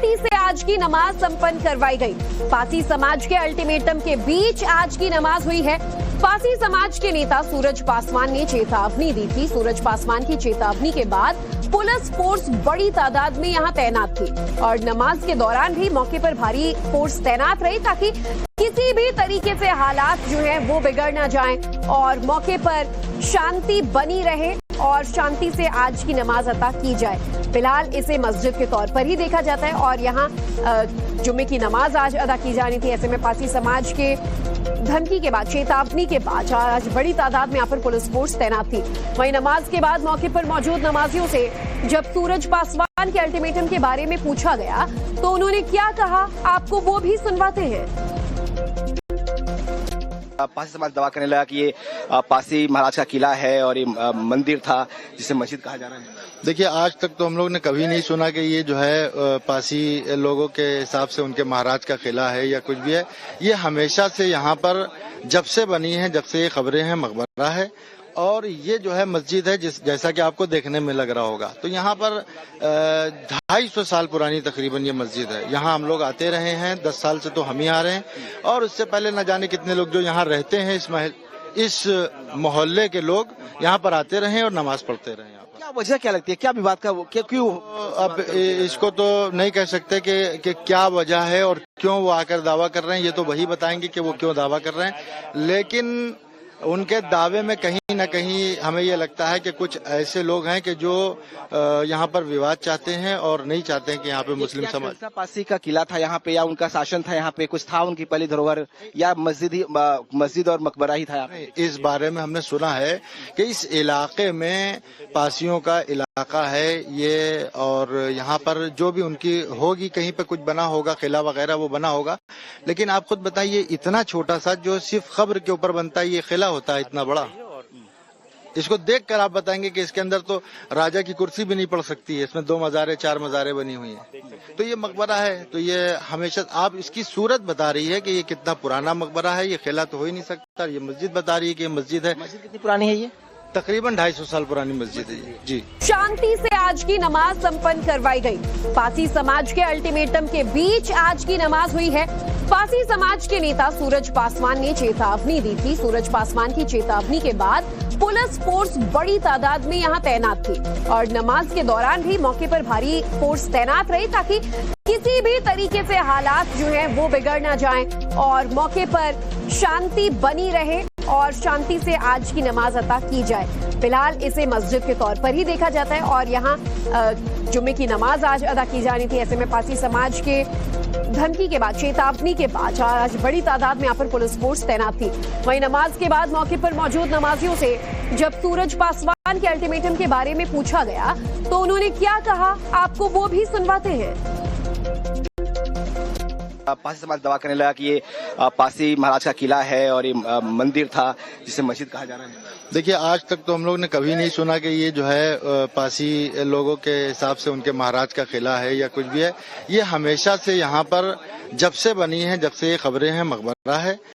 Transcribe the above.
शांति से आज की नमाज संपन्न करवाई गई। पासी समाज के अल्टीमेटम के बीच आज की नमाज हुई है। पासी समाज के नेता सूरज पासवान ने चेतावनी दी थी। सूरज पासवान की चेतावनी के बाद पुलिस फोर्स बड़ी तादाद में यहां तैनात थी और नमाज के दौरान भी मौके पर भारी फोर्स तैनात रही ताकि किसी भी तरीके से हालात जो है वो बिगड़ ना जाएं और मौके पर शांति बनी रहे और शांति से आज की नमाज अता की जाए। फिलहाल इसे मस्जिद के तौर पर ही देखा जाता है और यहाँ जुम्मे की नमाज आज अदा की जानी थी। ऐसे में पासी समाज के धमकी के बाद, चेतावनी के बाद आज बड़ी तादाद में यहाँ पर पुलिस फोर्स तैनात थी। वहीं नमाज के बाद मौके पर मौजूद नमाजियों से जब सूरज पासवान के अल्टीमेटम के बारे में पूछा गया तो उन्होंने क्या कहा, आपको वो भी सुनवाते हैं। पासी समाज दावा करने लगा कि ये पासी महाराज का किला है और ये मंदिर था जिसे मस्जिद कहा जा रहा है। देखिए, आज तक तो हम लोग ने कभी नहीं सुना कि ये जो है पासी लोगों के हिसाब से उनके महाराज का किला है या कुछ भी है। ये हमेशा से यहाँ पर जब से बनी है, जब से ये खबरें हैं, मकबरा है और ये जो है मस्जिद है जैसा कि आपको देखने में लग रहा होगा। तो यहाँ पर 250 साल पुरानी तकरीबन ये मस्जिद है। यहाँ हम लोग आते रहे हैं, 10 साल से तो हम ही आ रहे हैं और उससे पहले न जाने कितने लोग जो यहाँ रहते हैं इस मोहल्ले के लोग यहाँ पर आते रहे और नमाज पढ़ते रहे। क्या वजह क्या लगती है, क्या विवाद का क्यों? अब इसको तो नहीं कह सकते कि क्या वजह है और क्यों वो आकर दावा कर रहे हैं। ये तो वही बताएंगे कि वो क्यों दावा कर रहे हैं, लेकिन उनके दावे में कहीं न कहीं हमें ये लगता है कि कुछ ऐसे लोग हैं कि जो यहाँ पर विवाद चाहते हैं और नहीं चाहते हैं कि यहाँ पे मुस्लिम समाज। पासी का किला था यहाँ पे या उनका शासन था यहाँ पे, कुछ था उनकी पहली धरोहर या मस्जिद और मकबरा ही था यहाँ पे? इस बारे में हमने सुना है कि इस इलाके में पासियों का इलाका है ये और यहाँ पर जो भी उनकी होगी कहीं पे कुछ बना होगा, किला वगैरह वो बना होगा। लेकिन आप खुद बताइए, इतना छोटा सा जो सिर्फ खबर के ऊपर बनता है ये किला होता है इतना बड़ा। इसको देखकर आप बताएंगे कि इसके अंदर तो राजा की कुर्सी भी नहीं पड़ सकती है। इसमें 2 मज़ारें 4 मज़ारें बनी हुई हैं। तो ये मकबरा है, तो ये हमेशा आप इसकी सूरत बता रही है कि ये कितना पुराना मकबरा है। ये किला तो हो ही नहीं सकता। ये मस्जिद बता रही है कि ये मस्जिद है। मस्जिद कितनी पुरानी है? ये तकरीबन 250 साल पुरानी मस्जिद है जी। शांति से आज की नमाज संपन्न करवाई गई। पासी समाज के अल्टीमेटम के बीच आज की नमाज हुई है। पासी समाज के नेता सूरज पासवान ने चेतावनी दी थी। सूरज पासवान की चेतावनी के बाद पुलिस फोर्स बड़ी तादाद में यहां तैनात थी और नमाज के दौरान भी मौके पर भारी फोर्स तैनात रही ताकि किसी भी तरीके से हालात जो है वो बिगड़ ना जाएं और मौके पर शांति बनी रहे और शांति से आज की नमाज अता की जाए। फिलहाल इसे मस्जिद के तौर पर ही देखा जाता है और यहाँ जुम्मे की नमाज आज अदा की जानी थी। ऐसे में पासी समाज के धमकी के बाद, चेतावनी के बाद आज बड़ी तादाद में यहाँ पर पुलिस फोर्स तैनात थी। वहीं नमाज के बाद मौके पर मौजूद नमाजियों से जब सूरज पासवान के अल्टीमेटम के बारे में पूछा गया तो उन्होंने क्या कहा, आपको वो भी सुनवाते हैं। पासी समाज दावा करने लगा कि ये पासी महाराज का किला है और ये मंदिर था जिसे मस्जिद कहा जा रहा है। देखिए, आज तक तो हम लोग ने कभी नहीं सुना कि ये जो है पासी लोगों के हिसाब से उनके महाराज का किला है या कुछ भी है। ये हमेशा से यहाँ पर जब से बनी है, जब से ये खबरें हैं, मकबरा है